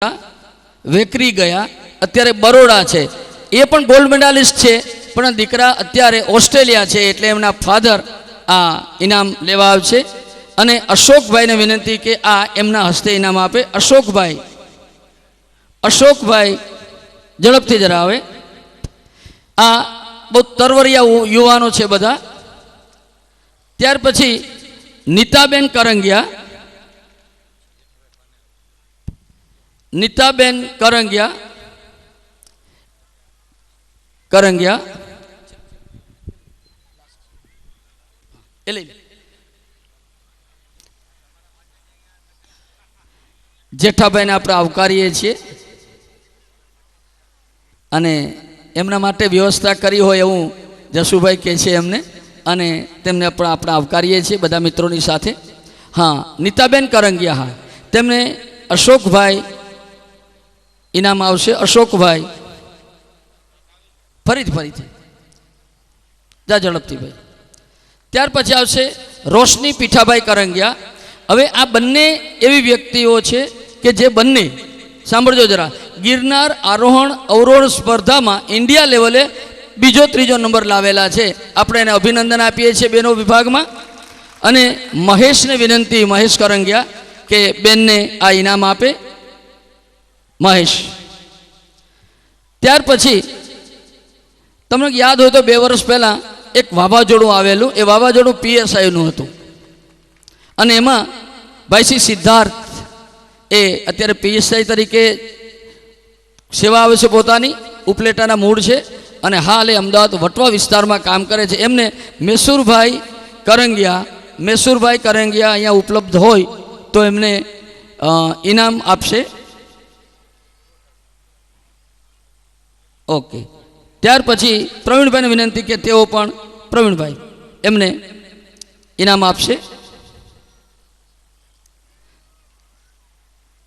વેકરી ગયા, અત્યારે બરોડા છે, એ પણ ગોલ્ડ મેડાલિસ્ટ છે, પણ દીકરા અત્યારે ઓસ્ટ્રેલિયા છે, એટલે એમના ફાધર આ ઇનામ લેવા આવશે. અને અશોકભાઈને વિનંતી કે આ એમના હસ્તે ઇનામ આપે. અશોકભાઈ ઝડપથી જરા આવે. આ બહુ તરવરિયા યુવાનો છે બધા. ત્યાર પછી નીતાબેન કરંગિયા, જેઠાભાઈને આપણે આવકારીએ છીએ અને એમના માટે વ્યવસ્થા કરી હોય એવું જસુભાઈ કહે છે એમને, અને તેમને પણ આપણે આવકારીએ છીએ બધા મિત્રોની સાથે. હા, નીતાબેન કરંગિયા, હા, તેમને અશોકભાઈ ઇનામ આવશે. અશોકભાઈ ફરીથી જા ઝડપથી ભાઈ. ત્યાર પછી આવશે રોશની પીઠાભાઈ કરંગિયા. હવે આ બંને એવી વ્યક્તિઓ છે કે જે બંને, સાંભળજો જરા, ગિરનાર આરોહણ અવરોહણ સ્પર્ધામાં ઇન્ડિયા લેવલે બીજો ત્રીજો નંબર લાવેલા છે. આપણે એને અભિનંદન આપીએ છીએ બેનો વિભાગમાં. અને મહેશને વિનંતી, મહેશ કરંગિયા, કે બેનને આ ઇનામ આપે. મહેશ. ત્યાર પછી તમને યાદ હોય તો 2 વર્ષ પહેલાં એક વાવાઝોડું આવેલું, એ વાવાઝોડું PSIનું હતું, અને એમાં ભાઈશ્રી સિદ્ધાર્થ એ અત્યારે PSI તરીકે સેવા આવે છે પોતાની, ઉપલેટાના મૂળ છે, અને હાલ એ અમદાવાદ વટવા વિસ્તારમાં કામ કરે છે. એમને મેસુરભાઈ કરંગિયા અહીંયા ઉપલબ્ધ હોય તો એમને ઇનામ આપશે. ઓકે. ત્યાર પછી પ્રવીણભાઈને વિનંતી કે તેઓ પણ, પ્રવીણભાઈ, એમને ઇનામ આપશે.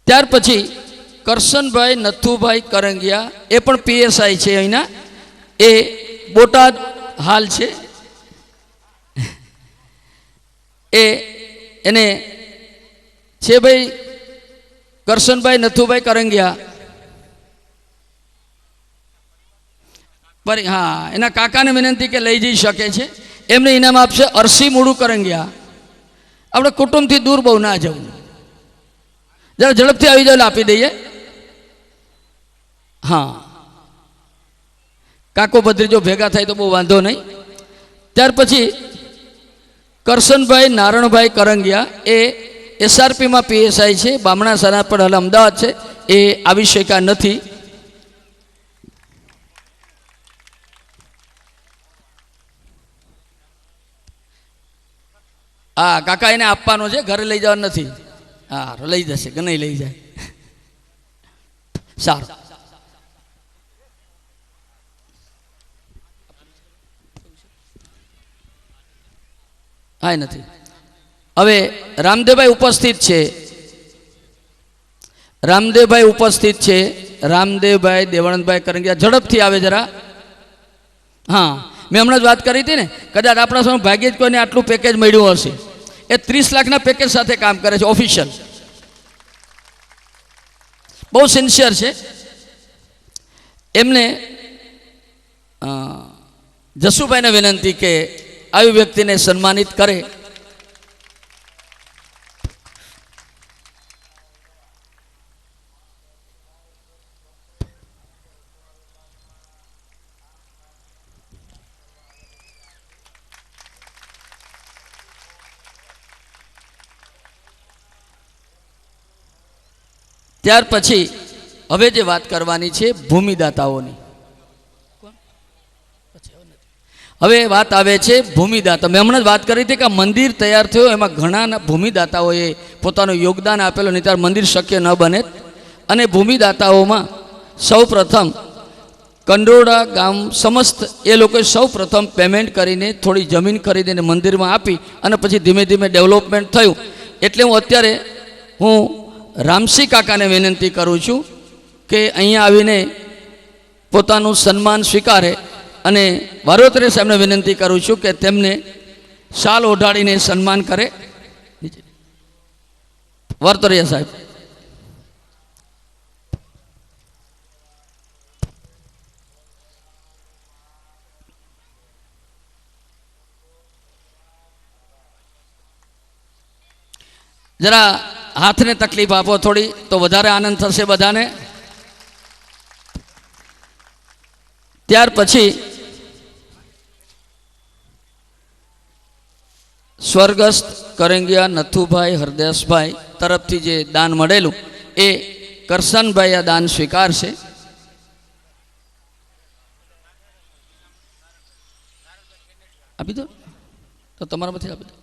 ત્યાર પછી કરશનભાઈ નથુભાઈ કરંગિયા, એ પણ PSI છે અહીંના, એ બોટાદ હાલ છે. એને છે ભાઈ કરશનભાઈ નથુભાઈ કરંગિયા, હા, એના કાકાને વિનંતી કે લઈ જઈ શકે છે, એમને ઇનામ આપશે. અરસી મુડુ કરંગિયા. આપણે કુટુંબથી દૂર બહુ ના જવું, જરા ઝડપથી આવી જાવ, આપી દઈએ. હા, કાકો ભદ્રીજો ભેગા થાય તો બહુ વાંધો નહીં. ત્યાર પછી કરશનભાઈ નારણભાઈ કરંગિયા, એ SRPમાં PSI છે, બામણા સના પણ હાલ અમદાવાદ છે, એ આવી શક્યા નથી. હા, કાકા એને આપવાનો છે, ઘરે લઈ જવાનું નથી. હા, લઈ જશે કે નહીં લઈ જાય. સારું. હા, નથી. હવે રામદેવભાઈ ઉપસ્થિત છે. રામદેવભાઈ દેવાનંદભાઈ કરંગિયા, ઝડપથી આવે જરા. હા, મેં હમણાં જ વાત કરી હતી ને, કદાચ આપણા સામે ભાગ્યે જ કોઈને આટલું પેકેજ મળ્યું હશે. એ 30 લાખના પેકેજ સાથે કામ કરે છે, ઓફિશિયલ. બહુ સિન્સિયર છે. એમને જસુભાઈને વિનંતી કે આવી વ્યક્તિને સન્માનિત કરે. ત્યાર પછી હવે જે વાત કરવાની છે ભૂમિદાતાઓની. હવે વાત આવે છે ભૂમિદાતા. મેં હમણાં જ વાત કરી હતી કે મંદિર તૈયાર થયો, એમાં ઘણા ભૂમિદાતાઓએ પોતાનું યોગદાન આપેલું, નહીં ત્યારે મંદિર શક્ય ન બને. અને ભૂમિદાતાઓમાં સૌ પ્રથમ કંડોળા ગામ સમસ્ત એ લોકોએ સૌ પ્રથમ પેમેન્ટ કરીને થોડી જમીન ખરીદીને મંદિરમાં આપી, અને પછી ધીમે ધીમે ડેવલપમેન્ટ થયું. એટલે અત્યારે હું રામસિંહ કાકાને વિનંતી કરું છું કે અહીંયા આવીને પોતાનું સન્માન સ્વીકારે. અને વારોતરે સાહેબને વિનંતી કરું છું કે તેમને શાલ ઓઢાડીને સન્માન કરે. વારોતરિયા સાહેબ. જરા હાથને તકલીફ આપો થોડી, તો વધારે આનંદ થશે બધાને. ત્યાર પછી સ્વર્ગસ્થ કરંગિયા નથુભાઈ હરદેશભાઈ તરફથી જે દાન મળેલું એ કરશનભાઈ આ દાન સ્વીકારશે. આપી દો તો તમારામાંથી આપી દો,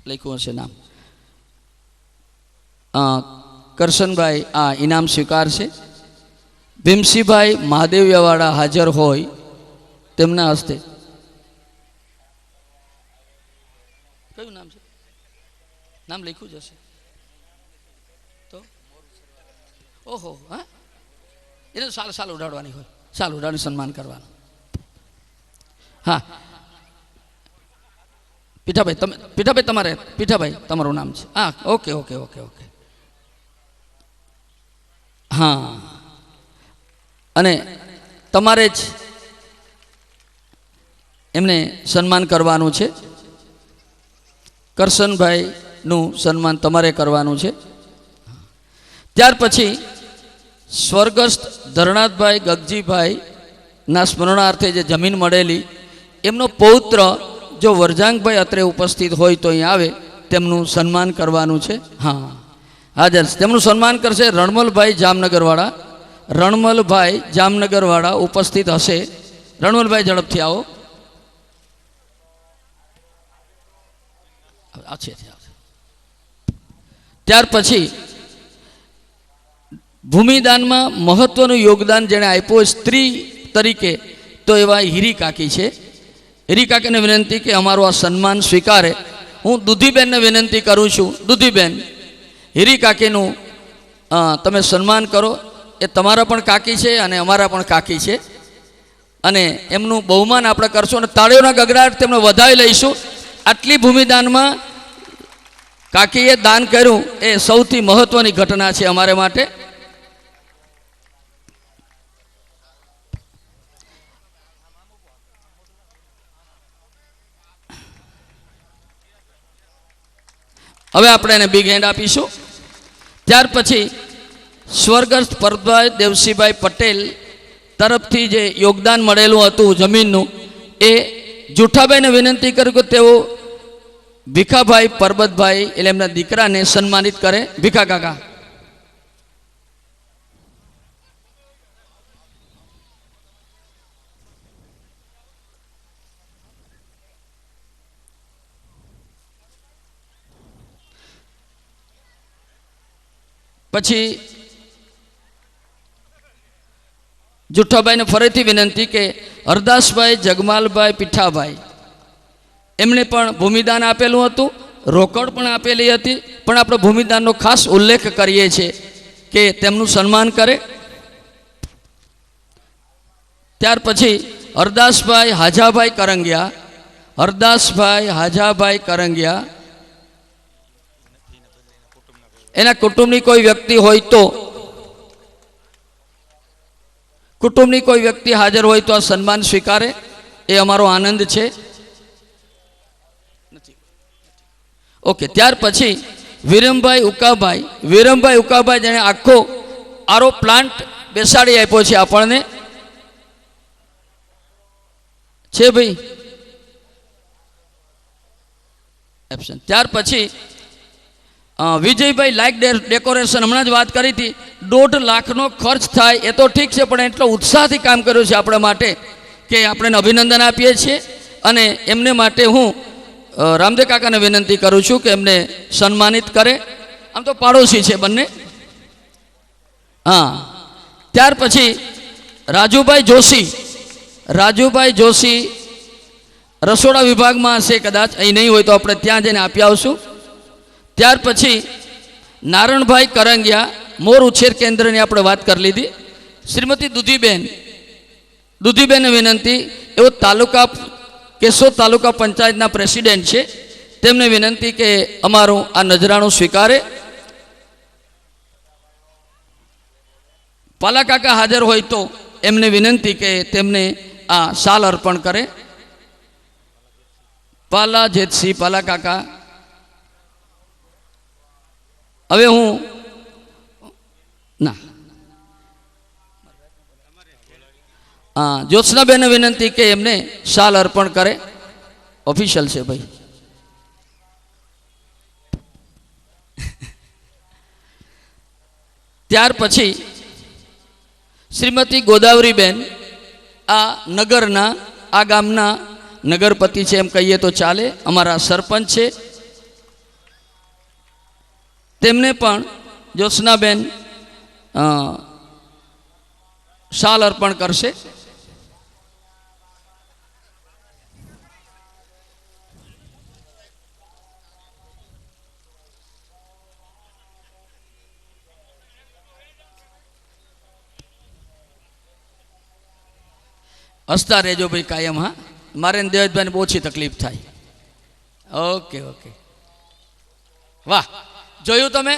લખ્યું હશે નામ. કરશનભાઈ આ ઇનામ સ્વીકારશે. ભીમસિંહભાઈ મહાદેવિયાવાળા હાજર હોય તેમના હસ્તે કયું નામ છે? નામ લખ્યું જ હશે તો. ઓહો, હા, એને સાલ ઉડાડવાની હોય, સાલ ઉડાડી સન્માન કરવાનું. હા, પીઠાભાઈ તમારે, પીઠાભાઈ તમારું નામ છે. હા, ઓકે ઓકે ઓકે ઓકે. હા, અને તમારે જ એમને સન્માન કરવાનું છે. કરશનભાઈનું સન્માન તમારે કરવાનું છે. ત્યાર પછી સ્વર્ગસ્થ ધરણાથભાઈ ગગજીભાઈના સ્મરણાર્થે જે જમીન મળેલી એમનો પૌત્ર જો વરજાંગભાઈ અત્રે ઉપસ્થિત હોય તો અહીં આવે, તેમનું સન્માન કરવાનું છે. હા, હાજર તેમનું સન્માન કરશે રણમલભાઈ જામનગરવાળા. રણમલભાઈ જામનગરવાળા ઉપસ્થિત હશે. રણમલભાઈ ઝડપથી આવો. ત્યાર પછી ભૂમિદાનમાં મહત્વનું યોગદાન જેણે આપ્યું સ્ત્રી તરીકે તો એવા હીરી કાકી છે. હીરી કાકીને વિનંતી કે અમારું આ સન્માન સ્વીકારે. હું દુધીબેનને વિનંતી કરું છું, દુધીબેન હીરી કાકીનું તમે સન્માન કરો. એ તમારા પણ કાકી છે અને અમારા પણ કાકી છે, અને એમનું બહુમાન આપણે કરશું અને તાળીઓના ગગડાટ તેમને વધાવી લઈશું. આટલી ભૂમિદાનમાં કાકીએ દાન કર્યું એ સૌથી મહત્વની ઘટના છે અમારે માટે. હવે આપણે એને બિગ હેન્ડ આપીશું. ત્યાર પછી સ્વર્ગસ્થ પરબતભાઈ દેવસીભાઈ પટેલ તરફથી જે યોગદાન મળેલું હતું જમીનનું, એ જુઠ્ઠાભાઈને વિનંતી કર્યું કે તેઓ ભીખાભાઈ પરબતભાઈ એટલે એમના દીકરાને સન્માનિત કરે. ભીખા કાકા. પછી જુઠ્ઠાભાઈને ફરીથી વિનંતી કે હરદાસભાઈ જગમાલભાઈ પીઠાભાઈ એમણે પણ ભૂમિદાન આપેલું હતું, રોકડ પણ આપેલી હતી, પણ આપણે ભૂમિદાનનો ખાસ ઉલ્લેખ કરીએ છીએ કે તેમનું સન્માન કરે. ત્યાર પછી હરદાસભાઈ હાજાભાઈ કરંગિયા, હરદાસભાઈ હાજાભાઈ કરંગિયા એના કુટુંબની કોઈ વ્યક્તિ હોય તો, કુટુંબની કોઈ વ્યક્તિ હાજર હોય તો આ સન્માન સ્વીકારે, એ અમારો આનંદ છે. ઓકે. ત્યાર પછી વિરમભાઈ ઉકાભાઈ જેણે આખો આરો પ્લાન્ટ બેસાડી આપ્યો છે આપણને, છે ભાઈ એબ્સન્ટ. ત્યાર પછી વિજયભાઈ લાઇક ડેકોરેશન, હમણાં જ વાત કરી હતી, 1.5 લાખનો ખર્ચ થાય એ તો ઠીક છે, પણ એટલો ઉત્સાહથી કામ કર્યું છે આપણા માટે કે આપણે અભિનંદન આપીએ છીએ. અને એમને માટે હું રામદેવ કાકાને વિનંતી કરું છું કે એમને સન્માનિત કરે. આમ તો પાડોશી છે બંને. હા. ત્યાર પછી રાજુભાઈ જોશી રસોડા વિભાગમાં હશે કદાચ, અહીં નહીં હોય તો આપણે ત્યાં જઈને આપી આવશું. ત્યાર પછી નારણભાઈ કરંગિયા, મોર ઉછેર કેન્દ્રની આપણે વાત કરી લીધી. શ્રીમતી દુધીબેનને વિનંતી, એવો કેશોદ તાલુકા પંચાયતના પ્રેસિડેન્ટ છે, તેમને વિનંતી કે અમારું આ નજરાણું સ્વીકારે. પાલા કાકા હાજર હોય તો એમને વિનંતી કે તેમને આ શાલ અર્પણ કરે. પાલા જેતસિંહ, પાલા કાકા. હવે હું ના હા જ્યોત્સનાબેનને વિનંતી કે એમને શાલ અર્પણ કરે. ઓફિશિયલ છે ભાઈ. ત્યાર પછી શ્રીમતી ગોદાવરીબેન આ નગરના આ ગામના નગરપતિ છે એમ કહીએ તો ચાલે, અમારા સરપંચ છે. તેમને પણ જ્યોત્સનાબેન શાલ અર્પણ કરશે. હસતા રહેજો ભાઈ કાયમ. હા, મારે દેવેશભાઈને બહુ ઓછી તકલીફ થાય. ઓકે ઓકે, વાહ. જોયું તમે,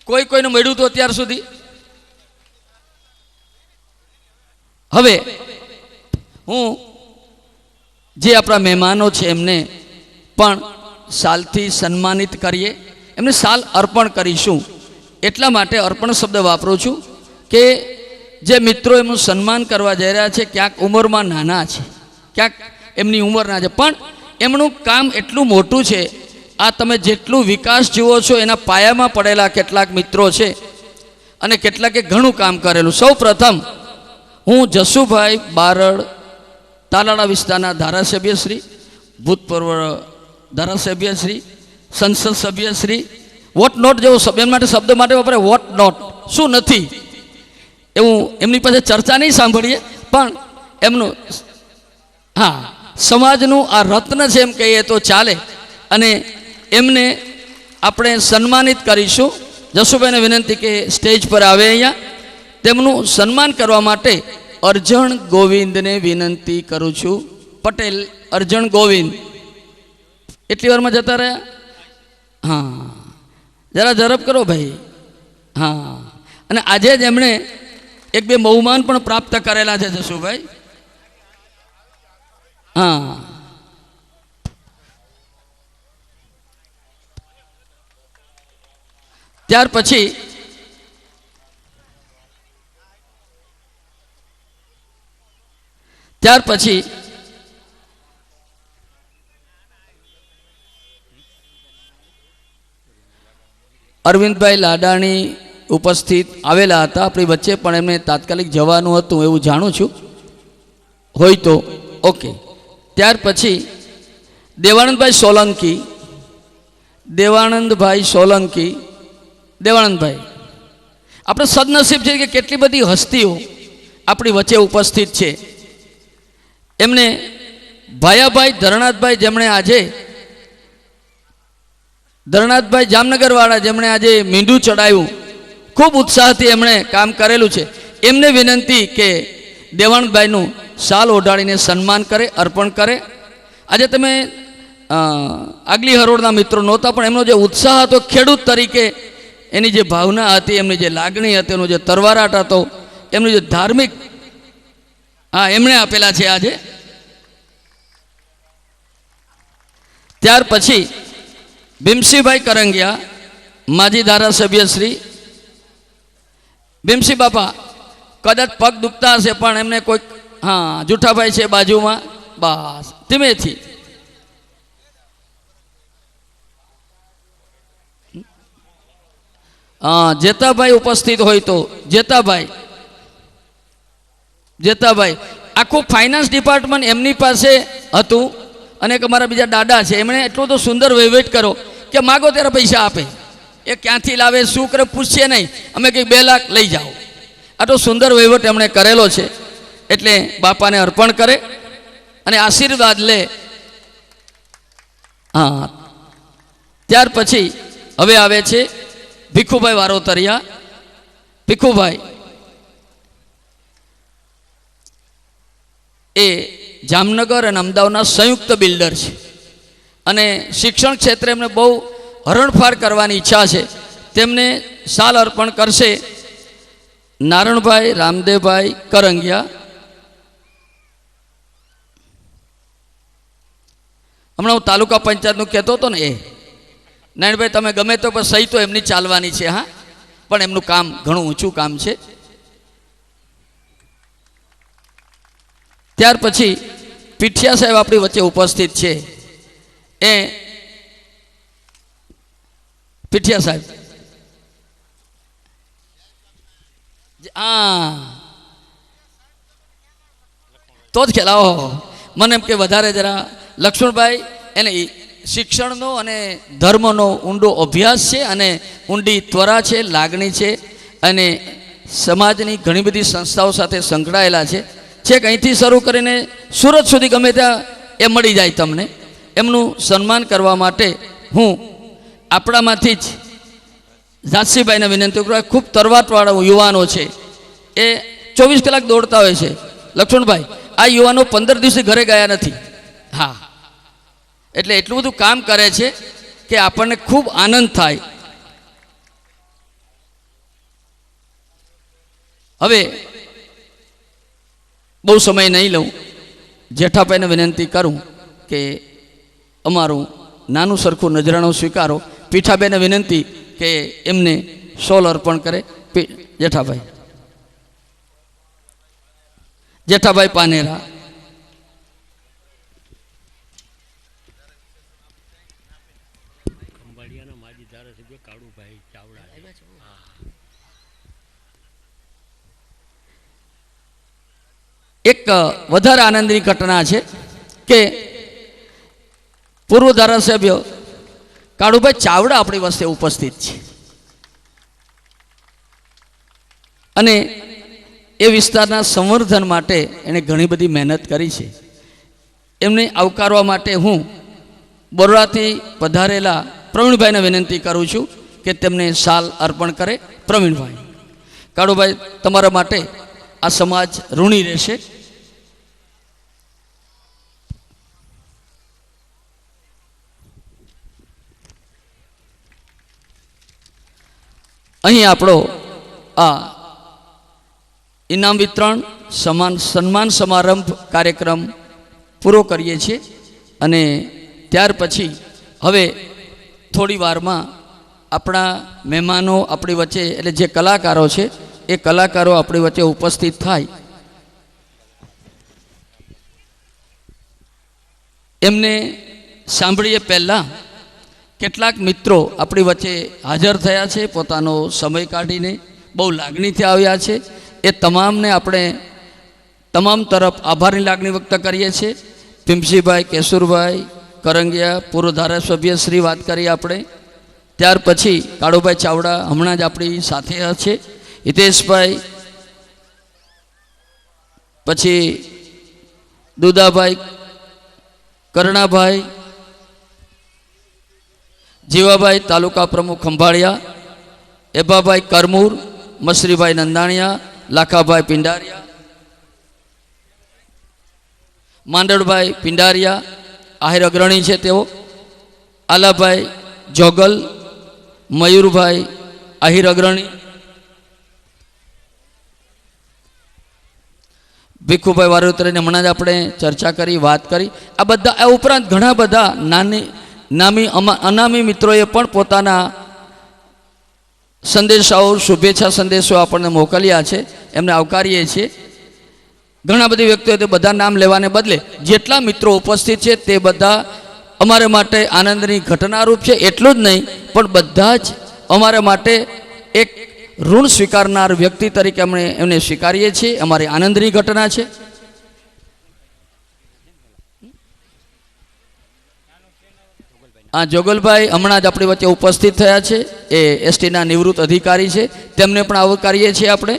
કોઈનું મળ્યું હતું અત્યાર સુધી. હવે હું જે આપણા મહેમાનો છે એમને પણ શાલથી સન્માનિત કરીએ, એમને શાલ અર્પણ કરીશું. એટલા માટે અર્પણ શબ્દ વાપરું છું કે જે મિત્રો એમનું સન્માન કરવા જઈ રહ્યા છે ક્યાંક ઉંમરમાં નાના છે, ક્યાંક એમની ઉંમરના છે, પણ એમનું કામ એટલું મોટું છે. આ તમે જેટલું વિકાસ જુઓ છો એના પાયામાં પડેલા કેટલાક મિત્રો છે અને કેટલાકે ઘણું કામ કરેલું. સૌ પ્રથમ હું જસુભાઈ બારડ, તાલાળા વિસ્તારના ધારાસભ્ય શ્રી, ભૂતપૂર્વ ધારાસભ્ય શ્રી, સંસદ સભ્ય શ્રી, વોટ નોટ જેવો એમ માટે શબ્દ માટે વાપરે, વોટ નોટ શું નથી એવું એમની પાસે ચર્ચા નહીં સાંભળીએ, પણ એમનું હા સમાજનું આ રત્ન છે એમ કહીએ તો ચાલે. અને એમને આપણે સન્માનિત કરીશું. જસુભાઈને વિનંતી કે સ્ટેજ પર આવે. અહીંયા તેમનું સન્માન કરવા માટે અરજણ ગોવિંદને વિનંતી કરું છું. પટેલ અરજણ ગોવિંદ એટલી વારમાં જતા રહ્યા. હા, જરા ઝડપ કરો ભાઈ. હા, અને આજે જ એમણે એક બે બહુમાન પણ પ્રાપ્ત કરેલા છે જસુભાઈ. હા, ત્યાર પછી અરવિંદભાઈ લાડાણી ઉપસ્થિત આવેલા હતા આપણી વચ્ચે, પણ એમને તાત્કાલિક જવાનું હતું એવું જાણું છું, હોય તો ઓકે. ત્યાર પછી દેવાનંદભાઈ સોલંકી, દેવાનંદભાઈ આપણે સદનસીબ છે કે કેટલી બધી હસ્તીઓ આપણી વચ્ચે ઉપસ્થિત છે. એમને ભાયાભાઈ ધરણાથભાઈ, જેમણે આજે ધરણાથભાઈ જામનગરવાળા, જેમણે આજે મીંડું ચડાવ્યું, ખૂબ ઉત્સાહથી એમણે કામ કરેલું છે. એમને વિનંતી કે દેવાનંદભાઈનું શાલ ઓઢાડીને સન્માન કરે, અર્પણ કરે. આજે તમે આગલી હરોળના મિત્રો નહોતા, પણ એમનો જે ઉત્સાહ હતો ખેડૂત તરીકે, એની જે ભાવના હતી, એમની જે લાગણી હતી, એનો જે તરવારાટ હતો, એમનું જે ધાર્મિક, હા એમણે આપેલા છે આજે. ત્યાર પછી ભીમસિંહભાઈ કરંગિયા, માજી ધારાસભ્ય શ્રી. ભીમસિંહ બાપા કદાચ પગ દુખતા હશે, પણ એમને કોઈક, હા જુઠાભાઈ છે બાજુમાં, બસ ધીમેથી. જેતાભાઈ ઉપસ્થિત હોય તો જેતાભાઈ આખું ફાઇનાન્સ ડિપાર્ટમેન્ટ એમની પાસે હતું. અને એક અમારા બીજા દાદા છે, એમણે એટલો તો સુંદર વહીવટ કરો કે માગો ત્યારે પૈસા આપે. એ ક્યાંથી લાવે, શું કરે પૂછીએ નહીં, અમે કંઈક 2 લાખ લઈ જાઓ. આટલો સુંદર વહીવટ એમણે કરેલો છે. એટલે બાપાને અર્પણ કરે અને આશીર્વાદ લે. હા, ત્યાર પછી હવે આવે છે ભીખુભાઈ વારોતરિયા. ભીખુભાઈ એ જામનગર અને અમદાવાદના સંયુક્ત બિલ્ડર છે અને શિક્ષણ ક્ષેત્રે એમને બહુ હરણફાળ કરવાની ઈચ્છા છે. તેમને શાલ અર્પણ કરશે નારણભાઈ રામદેવભાઈ કરંગિયા. હમણાં હું તાલુકા પંચાયતનું કહેતો હતો ને, નારાયણભાઈ તમે ગમે તો પણ સહી તો એમની ચાલવાની છે, હા, પણ એમનું કામ ઘણું ઊંચું કામ છે. ત્યાર પછી પીઠિયા સાહેબ આપણી વચ્ચે ઉપસ્થિત છે. એ પીઠિયા સાહેબ, હા, તો જ ખેલાવો. મને એમ કે વધારે જરા લક્ષ્મણભાઈ એને શિક્ષણનો અને ધર્મનો ઊંડો અભ્યાસ છે અને ઊંડી ત્વરા છે, લાગણી છે અને સમાજની ઘણી બધી સંસ્થાઓ સાથે સંકળાયેલા છે. છેક અહીંથી શરૂ કરીને સુરત સુધી ગમે ત્યાં એ મળી જાય તમને. એમનું સન્માન કરવા માટે હું આપણામાંથી જ જાતસીભાઈને વિનંતી કરું. ખૂબ તરવાટવાળા યુવાનો છે, એ 24 કલાક દોડતા હોય છે. લક્ષ્મણભાઈ, આ યુવાનો 15 દિવસે ઘરે ગયા નથી. હા, એટલે એટલું બધું કામ કરે છે કે આપણને ખૂબ આનંદ થાય. હવે બહુ સમય નહીં લઉં, જેઠાભાઈને વિનંતી કરું કે અમારું નાનું સરખું નજરાણું સ્વીકારો. પીઠાભાઈને વિનંતી કે એમને સોલ અર્પણ કરે. જેઠાભાઈ, જેઠાભાઈ પાનેરા. એક વધારે આનંદની ઘટના છે કે પૂર્વ ધારાસભ્ય કાળુભાઈ ચાવડા આપણી વચ્ચે ઉપસ્થિત છે અને એ વિસ્તારના સંવર્ધન માટે એણે ઘણી બધી મહેનત કરી છે. એમને આવકારવા માટે હું બરોડાથી પધારેલા પ્રવીણભાઈને વિનંતી કરું છું કે તેમને શાલ અર્પણ કરે. પ્રવીણભાઈ, કાળુભાઈ, તમારા માટે આ સમાજ ઋણી રહેશે. અહીં આપણો આ ઇનામ વિતરણ સન્માન સમારંભ કાર્યક્રમ પૂરો કરીએ છીએ અને ત્યાર પછી હવે થોડી વારમાં આપણા મહેમાનો આપણી વચ્ચે, એટલે જે કલાકારો છે એ કલાકારો આપણી વચ્ચે ઉપસ્થિત થાય. એમને સાંભળીએ પહેલાં કેટલાક મિત્રો આપણી વચ્ચે હાજર થયા છે, પોતાનો સમય કાઢીને બહુ લાગણીથી આવ્યા છે. એ તમામને આપણે તમામ તરફ આભારની લાગણી વ્યક્ત કરીએ છીએ. ભીમસિંહભાઈ, કેશુરભાઈ કરંગિયા, પૂર્વ ધારાસભ્ય શ્રી વાત કરી આપણે. ત્યાર પછી કાળુભાઈ ચાવડા હમણાં જ આપણી સાથે છે. હિતેશભાઈ, પછી દુદાભાઈ, કરણાભાઈ, જીવાભાઈ તાલુકા પ્રમુખ ખંભાળિયા, એભાભાઈ કરમૂર, મસરીભાઈ નંદાણીયા, લાખાભાઈ પિંડારિયા, માંડળભાઈ પિંડારિયા આહિર અગ્રણી છે તેઓ, આલાભાઈ જોગલ, મયુરભાઈ આહિર અગ્રણી, ભીખુભાઈ વારોતરીને હમણાં જ આપણે ચર્ચા કરી, વાત કરી. આ બધા, આ ઉપરાંત ઘણા બધા અનામી મિત્રોએ પણ પોતાના સંદેશાઓ, શુભેચ્છા સંદેશો આપણને મોકલ્યા છે. એમને આવકારીએ છીએ. ઘણા બધી વ્યક્તિઓ, તે બધા નામ લેવાને બદલે જેટલા મિત્રો ઉપસ્થિત છે તે બધા અમારે માટે આનંદની ઘટનારૂપ છે. એટલું જ નહીં, પણ બધા જ અમારા માટે એક ઋણ સ્વીકારનાર વ્યક્તિ તરીકે અમે એમને સ્વીકારીએ છીએ. અમારી આનંદની ઘટના છે. આ જોગલભાઈ હમણાં જ આપણી વચ્ચે ઉપસ્થિત થયા છે. એ એસટીના નિવૃત્ત અધિકારી છે. તેમને પણ આવકારીએ છીએ આપણે.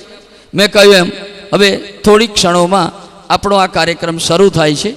મેં કહ્યું એમ હવે થોડીક ક્ષણોમાં આપણો આ કાર્યક્રમ શરૂ થાય છે.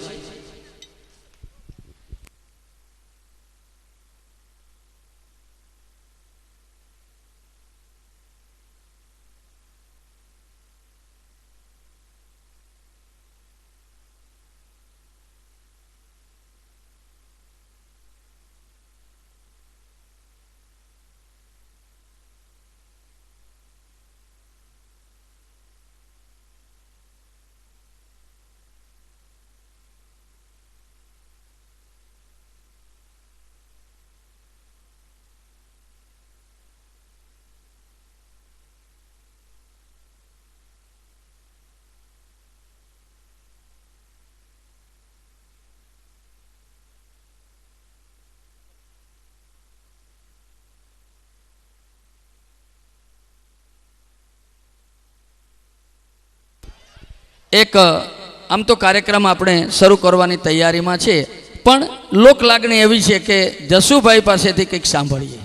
એક આમ તો કાર્યક્રમ આપણે શરૂ કરવાની તૈયારીમાં છે, પણ લોક લાગણી એવી છે કે જસુભાઈ પાસેથી કંઈક સાંભળીએ.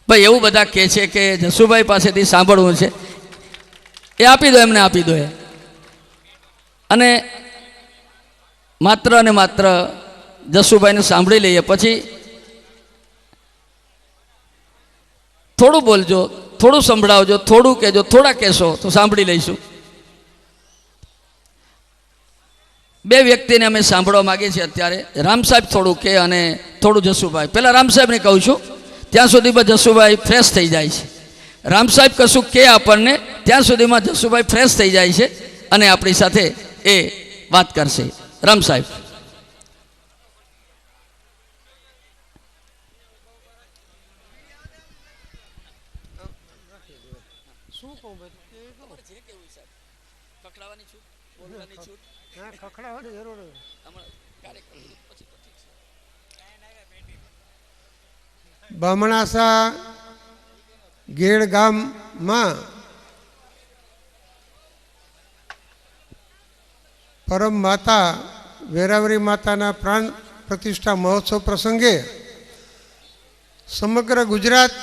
ભાઈ એવું બધા કહે છે કે જસુભાઈ પાસેથી સાંભળવું છે, એ આપી દો, એમને આપી દો. અને માત્ર અને માત્ર જસુભાઈને સાંભળી લઈએ, પછી થોડું બોલજો, થોડું સંભળાવજો, થોડું કહેજો, થોડા કહેશો તો સાંભળી લઈશું. બે વ્યક્તિને અમે સાંભળવા માગીએ છીએ અત્યારે. રામ સાહેબ થોડું કે અને થોડું જસુભાઈ. પહેલાં રામ સાહેબને કહું છું, ત્યાં સુધીમાં જસુભાઈ ફ્રેશ થઈ જાય છે. રામ સાહેબ કશું કે આપણને, ત્યાં સુધીમાં જસુભાઈ ફ્રેશ થઈ જાય છે અને આપણી સાથે એ વાત કરશે. રામ સાહેબ. બામણાસા ગેડ ગામમાં પરમ માતા વેરાવરી માતાના પ્રાણ પ્રતિષ્ઠા મહોત્સવ પ્રસંગે સમગ્ર ગુજરાત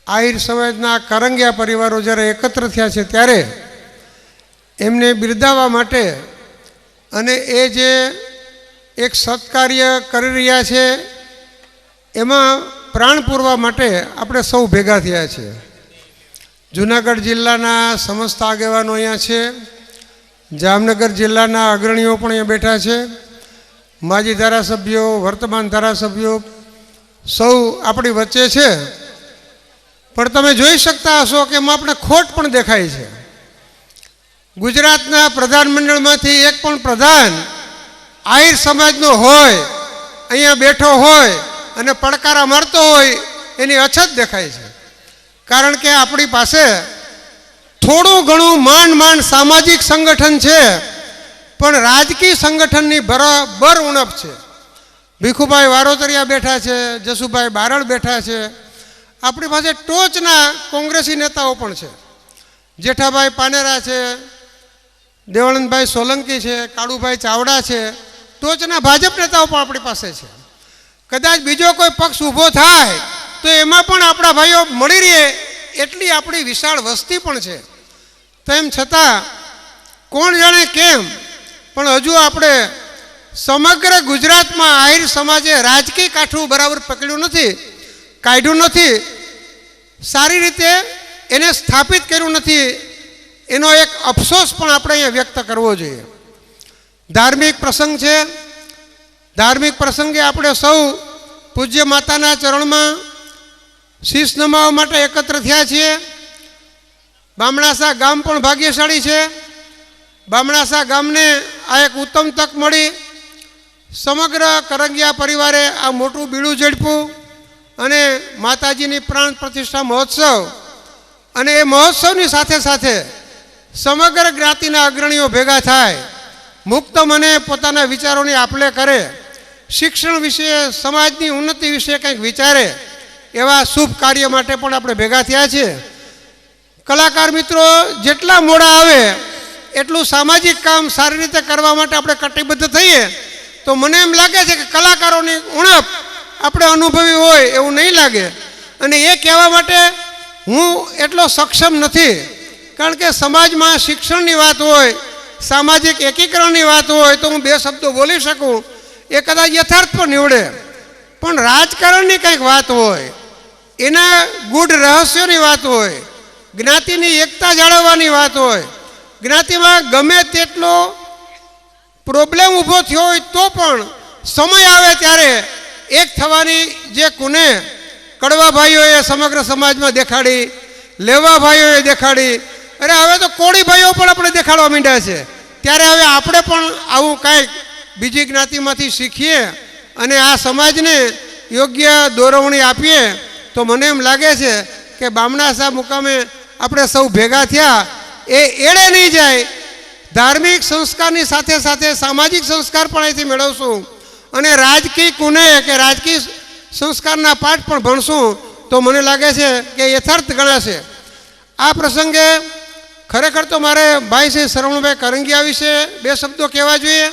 આહિર સમાજના કરંગિયા પરિવારો જ્યારે એકત્ર થયા છે, ત્યારે એમને બિરદાવવા માટે અને એ જે એક સત્કાર્ય કરી રહ્યા છે એમાં પ્રાણ પૂરવા માટે આપણે સૌ ભેગા થયા છીએ. જૂનાગઢ જિલ્લાના સમસ્ત આગેવાનો અહીંયા છે, જામનગર જિલ્લાના અગ્રણીઓ પણ અહીંયા બેઠા છે, માજી ધારાસભ્યો, વર્તમાન ધારાસભ્યો સૌ આપણી વચ્ચે છે. પણ તમે જોઈ શકતા હશો કે એમાં આપણે ખોટ પણ દેખાય છે. ગુજરાતના પ્રધાનમંડળમાંથી એક પણ પ્રધાન આહિર સમાજનો હોય, અહીંયા બેઠો હોય અને પડકારા મારતો હોય એની અછત દેખાય છે. કારણ કે આપણી પાસે થોડું ઘણું માંડ સામાજિક સંગઠન છે, પણ રાજકીય સંગઠનની બરાબર ઉણપ છે. ભીખુભાઈ વારોતરિયા બેઠા છે, જસુભાઈ બારડ બેઠા છે, આપણી પાસે ટોચના કોંગ્રેસી નેતાઓ પણ છે. જેઠાભાઈ પાનેરા છે, દેવાનંદભાઈ સોલંકી છે, કાળુભાઈ ચાવડા છે, ટોચના ભાજપ નેતાઓ પણ આપણી પાસે છે. કદાચ બીજો કોઈ પક્ષ ઊભો થાય તો એમાં પણ આપણા ભાઈઓ મળી રહે એટલી આપણી વિશાળ વસ્તી પણ છે. તેમ છતાં કોણ જાણે કેમ પણ હજુ આપણે સમગ્ર ગુજરાતમાં આહિર સમાજે રાજકીય કાઠું બરાબર પકડ્યું નથી, કાઢ્યું નથી, સારી રીતે એને સ્થાપિત કર્યું નથી. એનો એક અફસોસ પણ આપણે અહીંયા વ્યક્ત કરવો જોઈએ. ધાર્મિક પ્રસંગ છે, ધાર્મિક પ્રસંગે આપણે સૌ પૂજ્ય માતાના ચરણમાં શીશ નમાવવા માટે એકત્ર થયા છીએ. બામણાસા ગામ પણ ભાગ્યશાળી છે. બામણાસા ગામને આ એક ઉત્તમ તક મળી. સમગ્ર કરંગિયા પરિવારે આ મોટું બીડું ઝડપ્યું અને માતાજીની પ્રાણ પ્રતિષ્ઠા મહોત્સવ, અને એ મહોત્સવની સાથે સાથે સમગ્ર જ્ઞાતિના અગ્રણીઓ ભેગા થાય, મુક્ત મને પોતાના વિચારોની આપલે કરે, શિક્ષણ વિશે, સમાજની ઉન્નતિ વિશે કંઈક વિચારે, એવા શુભ કાર્ય માટે પણ આપણે ભેગા થયા છીએ. કલાકાર મિત્રો જેટલા મોડા આવે એટલું સામાજિક કામ સારી રીતે કરવા માટે આપણે કટિબદ્ધ થઈએ તો મને એમ લાગે છે કે કલાકારોની ઉણપ આપણે અનુભવી હોય એવું નહીં લાગે. અને એ કહેવા માટે હું એટલો સક્ષમ નથી, કારણ કે સમાજમાં શિક્ષણની વાત હોય, સામાજિક એકીકરણની વાત હોય તો હું બે શબ્દો બોલી શકું, એ કદાચ યથાર્થ પણ નીવડે. પણ રાજકારણની કંઈક વાત હોય, એના ગૂઢ રહસ્યોની વાત હોય, જ્ઞાતિની એકતા જાળવવાની વાત હોય, જ્ઞાતિમાં ગમે તેટલો પ્રોબ્લેમ ઊભો થયો હોય તો પણ સમય આવે ત્યારે એક થવાની જે કુને કડવા ભાઈઓએ સમગ્ર સમાજમાં દેખાડી, લેવા ભાઈઓએ દેખાડી, અરે હવે તો કોળી ભાઈઓ પણ આપણે દેખાડવા માંડ્યા છે. ત્યારે હવે આપણે પણ આવું કાંઈક બીજી જ્ઞાતિમાંથી શીખીએ અને આ સમાજને યોગ્ય દોરવણી આપીએ તો મને એમ લાગે છે કે બામણાસા મુકામે આપણે સૌ ભેગા થયા એ એળે નહીં જાય. ધાર્મિક સંસ્કારની સાથે સાથે સામાજિક સંસ્કાર પણ અહીંથી મેળવશું અને રાજકીય કુને કે રાજકીય સંસ્કારના પાઠ પણ ભણશું તો મને લાગે છે કે યથાર્થ ગણાશે. આ પ્રસંગે ખરેખર તો મારે ભાઈ શ્રી શરવણભાઈ કરંગિયા વિશે બે શબ્દો કહેવા જોઈએ.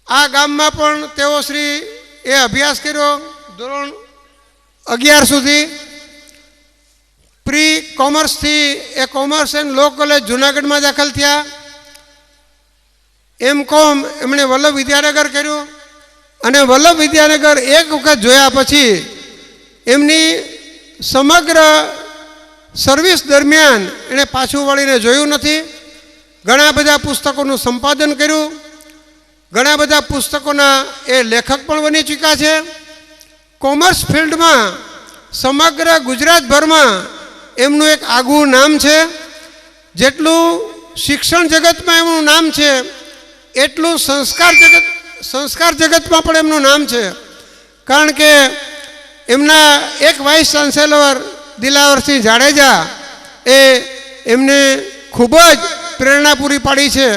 આ ગામમાં પણ તેઓ શ્રી એ અભ્યાસ કર્યો ધોરણ 11 સુધી. પ્રી કોમર્સથી એ કોમર્સ એન્ડ લો કોલેજ જુનાગઢમાં દાખલ થયા. M.Com એમણે વલ્લભ વિદ્યાનગર કર્યું અને વલ્લભ વિદ્યાનગર એક વખત જોયા પછી એમની સમગ્ર સર્વિસ દરમિયાન એણે પાછું વળીને જોયું નથી. ઘણા બધા પુસ્તકોનું સંપાદન કર્યું, ઘણા બધા પુસ્તકોના એ લેખક પણ બની ચૂક્યા છે. કોમર્સ ફિલ્ડમાં સમગ્ર ગુજરાતભરમાં એમનું એક આગવું નામ છે. જેટલું શિક્ષણ જગતમાં એમનું નામ છે એટલું સંસ્કાર જગતમાં પણ એમનું નામ છે. કારણ કે એમના એક વાઇસ ચાન્સેલર દિલાવરસિંહ જાડેજા એ એમને ખૂબ જ પ્રેરણા પૂરી પાડી છે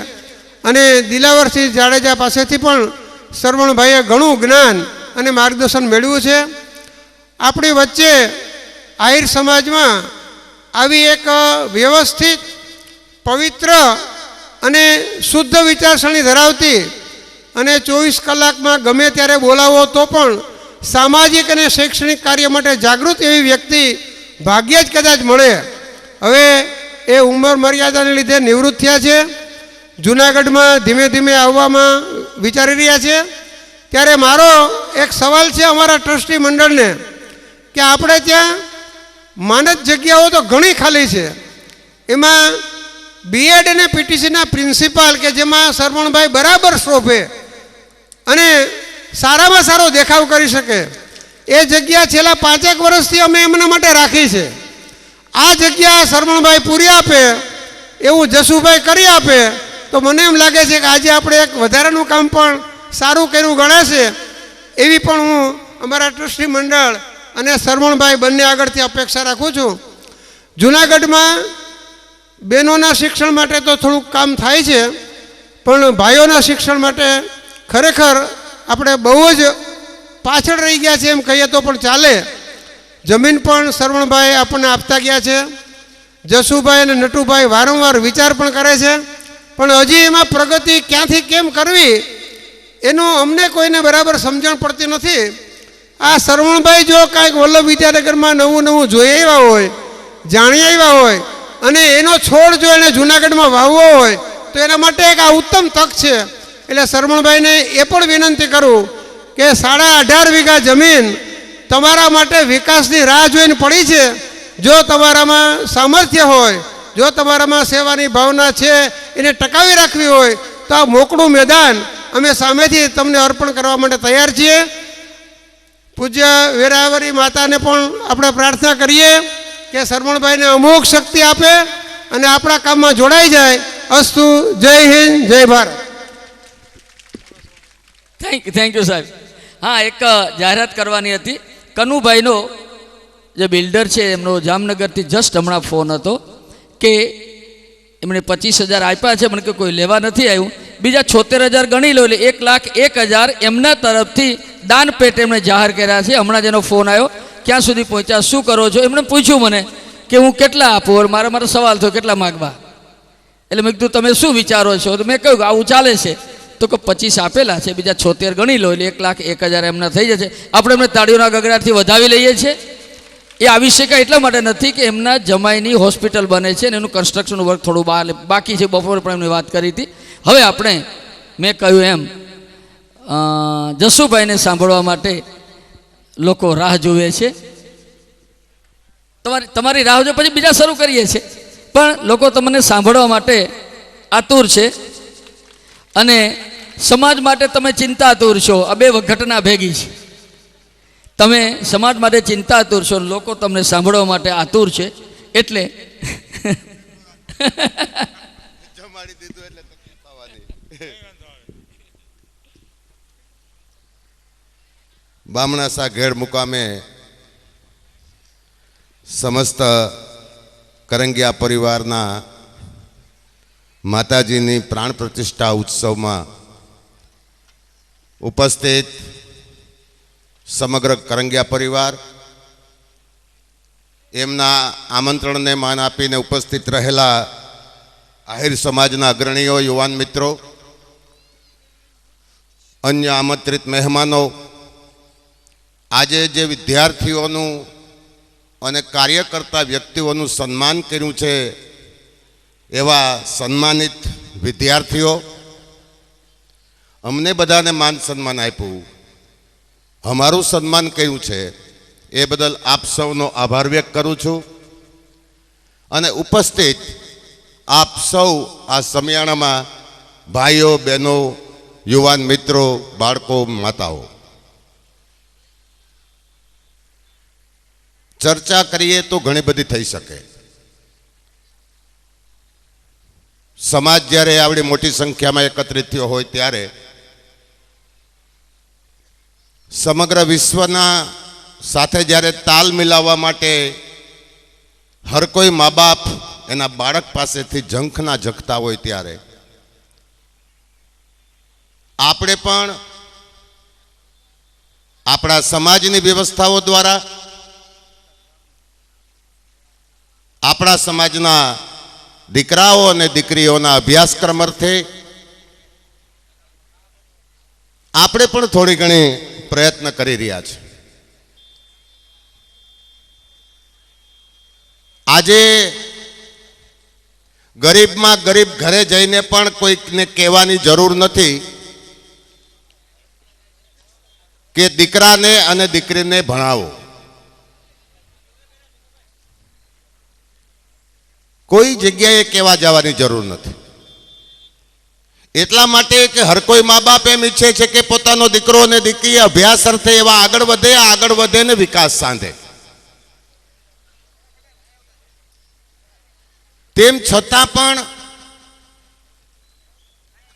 અને દિલાવરસિંહ જાડેજા પાસેથી પણ શરવણભાઈએ ઘણું જ્ઞાન અને માર્ગદર્શન મેળવ્યું છે. આપણી વચ્ચે આહિર સમાજમાં આવી એક વ્યવસ્થિત, પવિત્ર અને શુદ્ધ વિચારસરણી ધરાવતી અને 24 કલાકમાં ગમે ત્યારે બોલાવો તો પણ સામાજિક અને શૈક્ષણિક કાર્ય માટે જાગૃત એવી વ્યક્તિ ભાગ્યે જ કદાચ મળે. હવે એ ઉંમર મર્યાદાને લીધે નિવૃત્ત થયા છે. જૂનાગઢમાં ધીમે ધીમે આવવામાં વિચારી રહ્યા છે. ત્યારે મારો એક સવાલ છે અમારા ટ્રસ્ટી મંડળને કે આપણે ત્યાં માનદ જગ્યાઓ તો ઘણી ખાલી છે, એમાં બીએડ અને પીટીસીના પ્રિન્સિપાલ કે જેમાં શરવણભાઈ બરાબર શોભે અને સારામાં સારો દેખાવ કરી શકે એ જગ્યા છેલ્લા 5 વર્ષથી અમે એમના માટે રાખી છે. આ જગ્યા શરવણભાઈ પૂરી આપે એવું જસુભાઈ કરી આપે તો મને એમ લાગે છે કે આજે આપણે એક વધારાનું કામ પણ સારું કર્યું ગણાશે. એવી પણ હું અમારા ટ્રસ્ટી મંડળ અને શરવણભાઈ બંને આગળથી અપેક્ષા રાખું છું. જૂનાગઢમાં બહેનોના શિક્ષણ માટે તો થોડુંક કામ થાય છે, પણ ભાઈઓના શિક્ષણ માટે ખરેખર આપણે બહુ જ પાછળ રહી ગયા છે એમ કહીએ તો પણ ચાલે. જમીન પણ શરવણભાઈ આપણને આપતા ગયા છે. જસુભાઈ અને નટુભાઈ વારંવાર વિચાર પણ કરે છે, પણ હજી એમાં પ્રગતિ ક્યાંથી કેમ કરવી એનું અમને કોઈને બરાબર સમજણ પડતી નથી. આ શરવણભાઈ જો કાંઈક વલ્લભ વિદ્યાનગરમાં નવું જોઈ આવ્યા હોય, જાણી આવ્યા હોય અને એનો છોડ જો એને જૂનાગઢમાં વાવવો હોય તો એના માટે એક આ ઉત્તમ તક છે. એટલે શરવણભાઈને એ પણ વિનંતી કરું કે 18.5 વીઘા જમીન તમારા માટે વિકાસની રાહ જોઈને પડી છે. જો તમારામાં સામર્થ્ય હોય, જો તમારામાં સેવાની ભાવના છે, એને ટકાવી રાખવી હોય તો આ મોકળું મેદાન અમે સામેથી તમને અર્પણ કરવા માટે તૈયાર છીએ. પૂજ્ય વેરાવરી માતાને પણ આપણે પ્રાર્થના કરીએ કે શરવણભાઈને અમોઘ શક્તિ આપે અને આપણા કામમાં જોડાઈ જાય. અસ્તુ. જય હિન્દ, જય ભારત. થેન્ક યુ સાહેબ. હા, એક જાહેરાત કરવાની હતી. કનુભાઈનો જે બિલ્ડર છે એમનો જામનગરથી જસ્ટ હમણાં ફોન હતો કે એમણે 25,000 આપ્યા છે, મને કે કોઈ લેવા નથી આવ્યું. બીજા 76,000 ગણી લો એટલે 1,01,000 એમના તરફથી દાન પેટે એમણે જાહેર કર્યા છે. હમણાં જ એનો ફોન આવ્યો, ક્યાં સુધી પહોંચ્યા, શું કરો છો? એમણે પૂછ્યું મને કે હું કેટલા આપું. મારો સવાલ થયો કેટલા માગવા. એટલે મેં કીધું તમે શું વિચારો છો? તો મેં કહ્યું કે આવું ચાલે છે. તો કે 25 આપેલા છે, બીજા 76 ગણી લો એટલે 1,01,000 એમના થઈ જશે. આપણે એમને તાળીઓના ગગડાથી વધાવી લઈએ છીએ. એ આવી શકાય એટલા માટે નથી કે એમના જમાઈની હોસ્પિટલ બને છે અને એનું કન્સ્ટ્રક્શન વર્ક થોડું બાકી છે. બપોરે પણ એમની વાત કરી હતી. હવે આપણે મેં કહ્યું એમ જસુભાઈને સાંભળવા માટે લોકો રાહ જુએ છે. તમારી રાહ જો પછી બીજા શરૂ કરીએ છીએ, પણ લોકો તમને સાંભળવા માટે આતુર છે અને સમાજ માટે તમે ચિંતાતુર છો. આ બે ઘટના ભેગી છે. તમે સમાજ માટે ચિંતાતુર છો, લોકો તમને સાંભળવા માટે આતુર છે. એટલે બામણાસા ઘેડ મુકામે સમસ્ત કરંગિયા પરિવારના માતાજીની પ્રાણ પ્રતિષ્ઠા ઉત્સવમાં ઉપસ્થિત સમગ્ર કરંગિયા પરિવાર, એમના આમંત્રણને માન આપીને ઉપસ્થિત રહેલા આહિર સમાજના અગ્રણીઓ, યુવાન મિત્રો, અન્ય આમંત્રિત મહેમાનો, આજે જે વિદ્યાર્થીઓનું અને કાર્ય કરતા વ્યક્તિઓનું સન્માન કર્યું છે એવા સન્માનિત વિદ્યાર્થીઓ, અમને બધાને માન સન્માન આપ્યું, અમારું સન્માન કર્યું છે એ બદલ આપ સૌનો આભાર વ્યક્ત કરું છું. અને ઉપસ્થિત આપ સૌ આ સમિયાણામાં ભાઈઓ, બહેનો, યુવાન મિત્રો, બાળકો, માતાઓ, ચર્ચા કરીએ તો ઘણી બધી થઈ શકે. સમાજ જ્યારે આવડી મોટી સંખ્યામાં એકત્રિત થયો હોય ત્યારે સમગ્ર વિશ્વના સાથે જ્યારે તાલ મિલાવવા માટે હર કોઈ મા બાપ એના બાળક પાસેથી ઝંખના ઝંખતા હોય ત્યારે આપણે પણ આપણા સમાજની વ્યવસ્થાઓ દ્વારા, આપણા સમાજના દીકરાઓ અને દીકરીઓના અભ્યાસક્રમ અર્થે આપણે પણ થોડી ઘણી પ્રયત્ન કરી રહ્યા છે. આજે ગરીબમાં ગરીબ ઘરે જઈને પણ કોઈકને કહેવાની જરૂર નથી કે દીકરાને અને દીકરીને ભણાવો. કોઈ જગ્યાએ કહેવા જવાની જરૂર નથી. એટલા માટે કે હર કોઈ મા બાપ એમ ઈચ્છે છે કે પોતાનો દીકરો અને દીકરી અભ્યાસ અર્થે એવા આગળ વધે ને વિકાસ સાંધે. તેમ છતાં પણ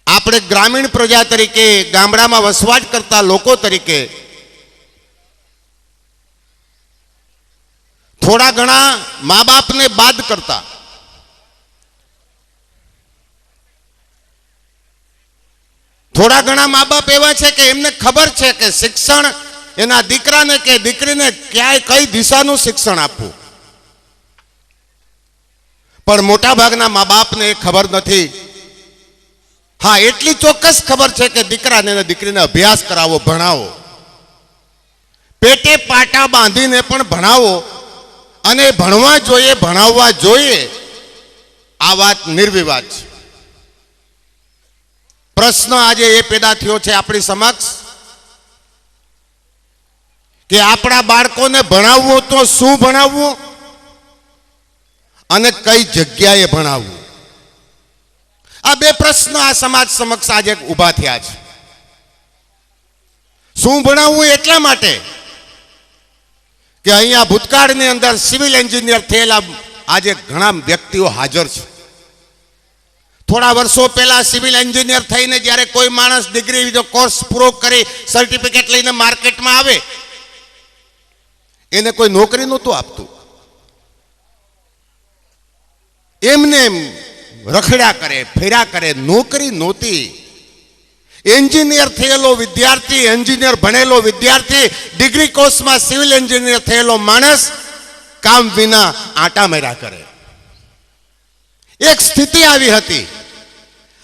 આપણે ગ્રામીણ પ્રજા તરીકે, ગામડામાં વસવાટ કરતા લોકો તરીકે થોડા ઘણા મા બાપને બાદ કરતા થોડા ઘણા મા બાપ એવા છે કે એમને ખબર છે કે શિક્ષણ એના દીકરાને કે દીકરીને ક્યાંય કઈ દિશાનું શિક્ષણ આપવું, પણ મોટા ભાગના મા બાપને એ ખબર નથી. હા, એટલી ચોક્કસ ખબર છે કે દીકરાને અને દીકરીને અભ્યાસ કરાવો, ભણાવો, પેટે પાટા બાંધીને પણ ભણાવો અને ભણવા જોઈએ, ભણાવવા જોઈએ. આ વાત નિર્વિવાદ છે. પ્રશ્ન આજે એ પેદા થયો છે આપણી સમક્ષ કે આપણા બાળકોને ભણાવવું તો શું ભણાવવું અને કઈ જગ્યાએ ભણાવવું? આ બે પ્રશ્ન આ સમાજ સમક્ષ આજે ઊભા થયા છે. શું ભણાવવું એટલા માટે કે અહીંયા ભૂતકાળની અંદર સિવિલ એન્જિનિયર થયેલા આજે ઘણા વ્યક્તિઓ હાજર છે. થોડા વર્ષો પહેલા સિવિલ એન્જિનિયર થઈને જ્યારે કોઈ માણસ ડિગ્રી કોર્સ પૂરો કરી સર્ટિફિકેટ લઈને માર્કેટમાં આવે એને કોઈ નોકરી નહોતું આપતું. એમને એમ રખડ્યા કરે, ફેર્યા કરે, નોકરી નહોતી. એન્જિનિયર થયેલો વિદ્યાર્થી, એન્જિનિયર ભણેલો વિદ્યાર્થી, ડિગ્રી કોર્સમાં સિવિલ એન્જિનિયર થયેલો માણસ કામ વિના આંટા માર્યા કરે. એક સ્થિતિ આવી હતી.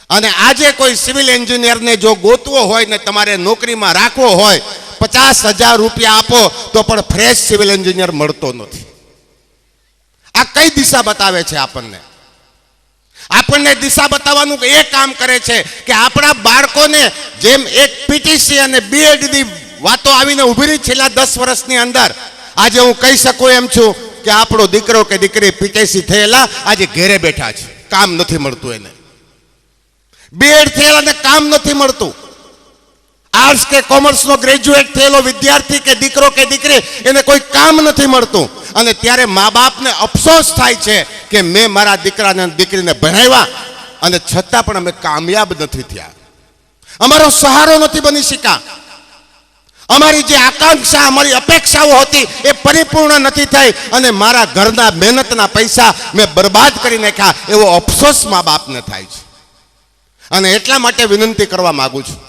અને આજે કોઈ સિવિલ એન્જિનિયરને જો ગોતવો હોય ને તમારે નોકરીમાં રાખવો હોય, 50,000 રૂપિયા આપો તો પણ ફ્રેશ સિવિલ એન્જિનિયર મળતો નથી. આ કઈ દિશા બતાવે છે આપણને? આપણને દિશા બતાવવાનું એ કામ કરે છે કે આપણા બાળકોને જેમ એક પીટીસી અને બીએડની વાતો આવીને ઉભી રહી છેલ્લા 10 વર્ષની અંદર, આજે હું કહી શકું એમ છું કે આપણો દીકરો કે દીકરી પીટીસી થયેલા આજે ઘેરે બેઠા છે, કામ નથી મળતું એને. બીએડ થયેલાને કામ નથી મળતું. આર્ટ્સ કે કોમર્સનો ગ્રેજ્યુએટ થયેલો વિદ્યાર્થી કે દીકરો કે દીકરી એને કોઈ કામ નથી મળતું. અને ત્યારે મા બાપને અફસોસ થાય છે કે મેં મારા દીકરાને દીકરીને ભણાવ્યા અને છતાં પણ અમે કામયાબ નથી થયા, અમારો સહારો નથી બની શક્યા, અમારી જે આકાંક્ષા, અમારી અપેક્ષાઓ હતી એ પરિપૂર્ણ નથી થઈ અને મારા ઘરના મહેનતના પૈસા મેં બરબાદ કરી નાખ્યા, એવો અફસોસ મા બાપને થાય છે. અને એટલા માટે વિનંતી કરવા માંગુ છું